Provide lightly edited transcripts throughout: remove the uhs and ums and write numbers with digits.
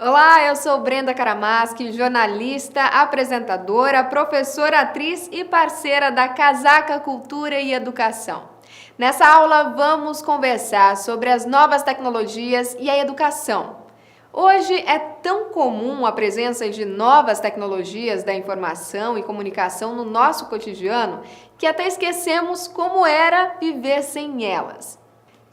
Olá, eu sou Brenda Karamaschi, jornalista, apresentadora, professora, atriz e parceira da Casaca Cultura e Educação. Nessa aula vamos conversar sobre as novas tecnologias e a educação. Hoje é tão comum a presença de novas tecnologias da informação e comunicação no nosso cotidiano que até esquecemos como era viver sem elas.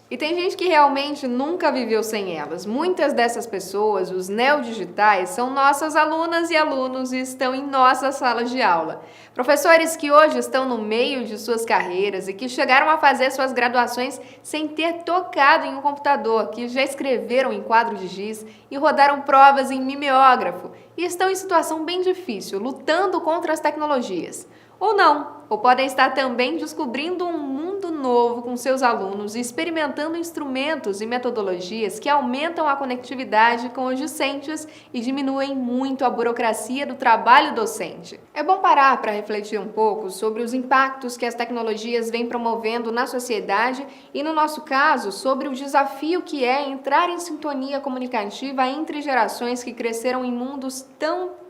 E tem gente que realmente nunca viveu sem elas. Muitas dessas pessoas, os neodigitais, são nossas alunas e alunos e estão em nossas salas de aula. Professores que hoje estão no meio de suas carreiras e que chegaram a fazer suas graduações sem ter tocado em um computador, que já escreveram em quadro de giz e rodaram provas em mimeógrafo e estão em situação bem difícil, lutando contra as tecnologias. Ou não, ou podem estar também descobrindo um mundo novo com seus alunos e experimentando instrumentos e metodologias que aumentam a conectividade com os discentes e diminuem muito a burocracia do trabalho docente. É bom parar para refletir um pouco sobre os impactos que as tecnologias vêm promovendo na sociedade e, no nosso caso, sobre o desafio que é entrar em sintonia comunicativa entre gerações que cresceram em mundos tão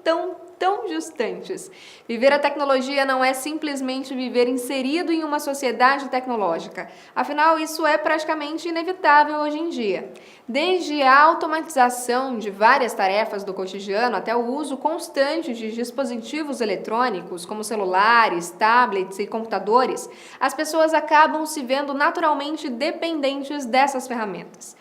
distantes. Viver a tecnologia não é simplesmente viver inserido em uma sociedade tecnológica. Afinal, isso é praticamente inevitável hoje em dia. Desde a automatização de várias tarefas do cotidiano até o uso constante de dispositivos eletrônicos, como celulares, tablets e computadores, as pessoas acabam se vendo naturalmente dependentes dessas ferramentas.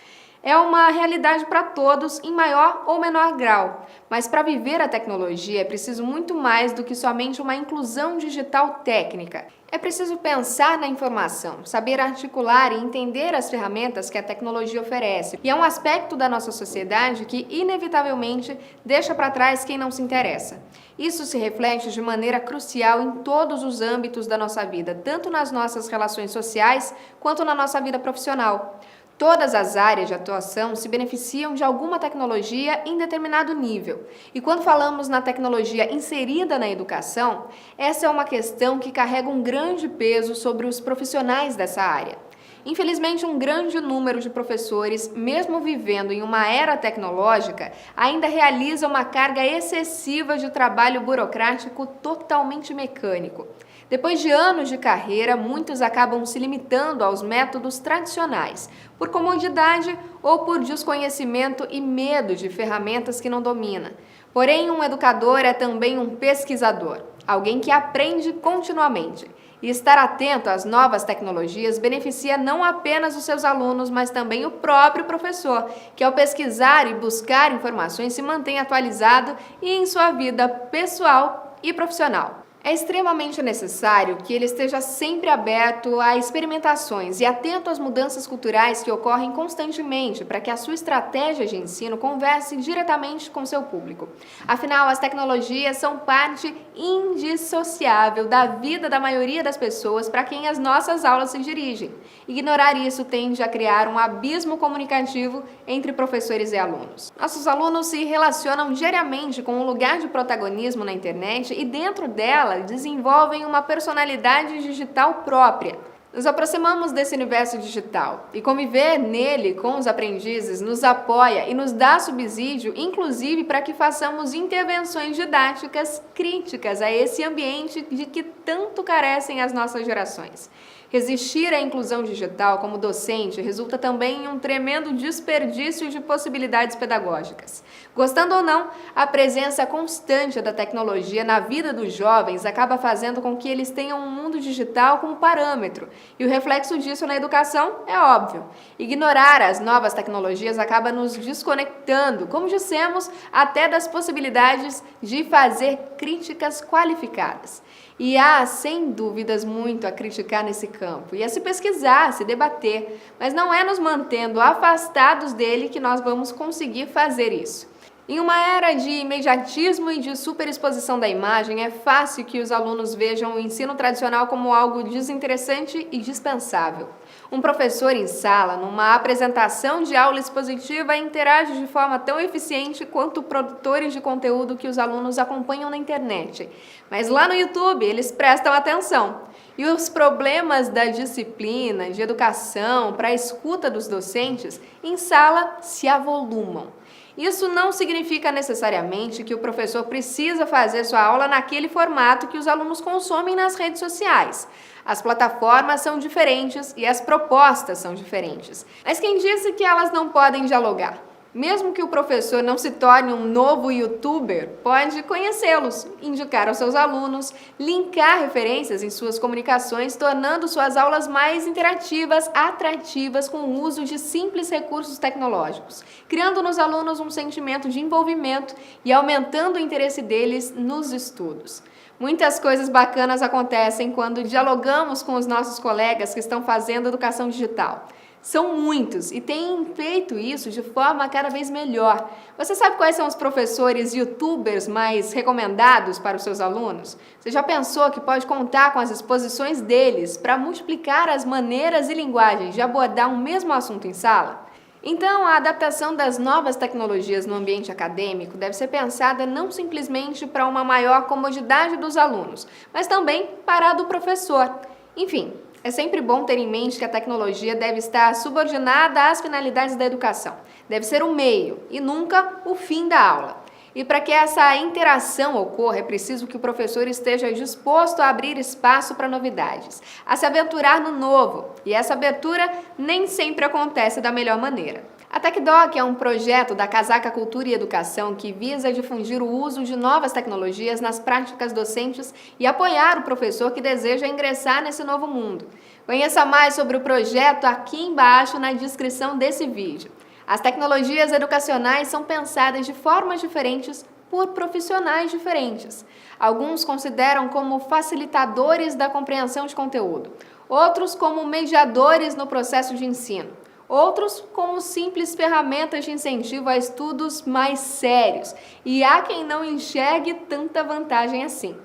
É uma realidade para todos em maior ou menor grau, mas para viver a tecnologia é preciso muito mais do que somente uma inclusão digital técnica. É preciso pensar na informação, saber articular e entender as ferramentas que a tecnologia oferece. E é um aspecto da nossa sociedade que, inevitavelmente, deixa para trás quem não se interessa. Isso se reflete de maneira crucial em todos os âmbitos da nossa vida, tanto nas nossas relações sociais quanto na nossa vida profissional. Todas as áreas de atuação se beneficiam de alguma tecnologia em determinado nível. E quando falamos na tecnologia inserida na educação, essa é uma questão que carrega um grande peso sobre os profissionais dessa área. Infelizmente, um grande número de professores, mesmo vivendo em uma era tecnológica, ainda realiza uma carga excessiva de trabalho burocrático totalmente mecânico. Depois de anos de carreira, muitos acabam se limitando aos métodos tradicionais, por comodidade ou por desconhecimento e medo de ferramentas que não domina. Porém, um educador é também um pesquisador, alguém que aprende continuamente. E estar atento às novas tecnologias beneficia não apenas os seus alunos, mas também o próprio professor, que ao pesquisar e buscar informações se mantém atualizado e em sua vida pessoal e profissional. É extremamente necessário que ele esteja sempre aberto a experimentações e atento às mudanças culturais que ocorrem constantemente para que a sua estratégia de ensino converse diretamente com seu público. Afinal, as tecnologias são parte indissociável da vida da maioria das pessoas para quem as nossas aulas se dirigem. Ignorar isso tende a criar um abismo comunicativo entre professores e alunos. Nossos alunos se relacionam diariamente com um lugar de protagonismo na internet e dentro dela desenvolvem uma personalidade digital própria. Nos aproximamos desse universo digital e conviver nele com os aprendizes nos apoia e nos dá subsídio, inclusive para que façamos intervenções didáticas críticas a esse ambiente de que tanto carecem as nossas gerações. Resistir à inclusão digital como docente resulta também em um tremendo desperdício de possibilidades pedagógicas. Gostando ou não, a presença constante da tecnologia na vida dos jovens acaba fazendo com que eles tenham um mundo digital como parâmetro. E o reflexo disso na educação é óbvio. Ignorar as novas tecnologias acaba nos desconectando, como dissemos, até das possibilidades de fazer críticas qualificadas. E há, sem dúvidas, muito a criticar nesse campo, e a se pesquisar, a se debater, mas não é nos mantendo afastados dele que nós vamos conseguir fazer isso. Em uma era de imediatismo e de superexposição da imagem, é fácil que os alunos vejam o ensino tradicional como algo desinteressante e dispensável. Um professor em sala, numa apresentação de aula expositiva, interage de forma tão eficiente quanto produtores de conteúdo que os alunos acompanham na internet. Mas lá no YouTube, eles prestam atenção. E os problemas da disciplina, de educação, para a escuta dos docentes, em sala se avolumam. Isso não significa necessariamente que o professor precisa fazer sua aula naquele formato que os alunos consomem nas redes sociais. As plataformas são diferentes e as propostas são diferentes. Mas quem disse que elas não podem dialogar? Mesmo que o professor não se torne um novo youtuber, pode conhecê-los, indicar aos seus alunos, linkar referências em suas comunicações, tornando suas aulas mais interativas, atrativas, com o uso de simples recursos tecnológicos, criando nos alunos um sentimento de envolvimento e aumentando o interesse deles nos estudos. Muitas coisas bacanas acontecem quando dialogamos com os nossos colegas que estão fazendo educação digital. São muitos e têm feito isso de forma cada vez melhor. Você sabe quais são os professores youtubers mais recomendados para os seus alunos? Você já pensou que pode contar com as exposições deles para multiplicar as maneiras e linguagens de abordar um mesmo assunto em sala? Então, a adaptação das novas tecnologias no ambiente acadêmico deve ser pensada não simplesmente para uma maior comodidade dos alunos, mas também para a do professor. Enfim, é sempre bom ter em mente que a tecnologia deve estar subordinada às finalidades da educação. Deve ser o meio e nunca o fim da aula. E para que essa interação ocorra, é preciso que o professor esteja disposto a abrir espaço para novidades, a se aventurar no novo. E essa abertura nem sempre acontece da melhor maneira. A TecDoc é um projeto da Casaca Cultura e Educação que visa difundir o uso de novas tecnologias nas práticas docentes e apoiar o professor que deseja ingressar nesse novo mundo. Conheça mais sobre o projeto aqui embaixo na descrição desse vídeo. As tecnologias educacionais são pensadas de formas diferentes por profissionais diferentes. Alguns consideram como facilitadores da compreensão de conteúdo, outros como mediadores no processo de ensino. Outros como simples ferramentas de incentivo a estudos mais sérios, e há quem não enxergue tanta vantagem assim.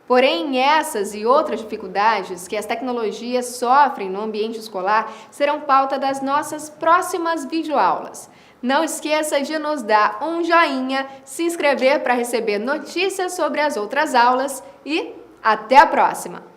Porém, essas e outras dificuldades que as tecnologias sofrem no ambiente escolar serão pauta das nossas próximas videoaulas. Não esqueça de nos dar um joinha, se inscrever para receber notícias sobre as outras aulas e até a próxima!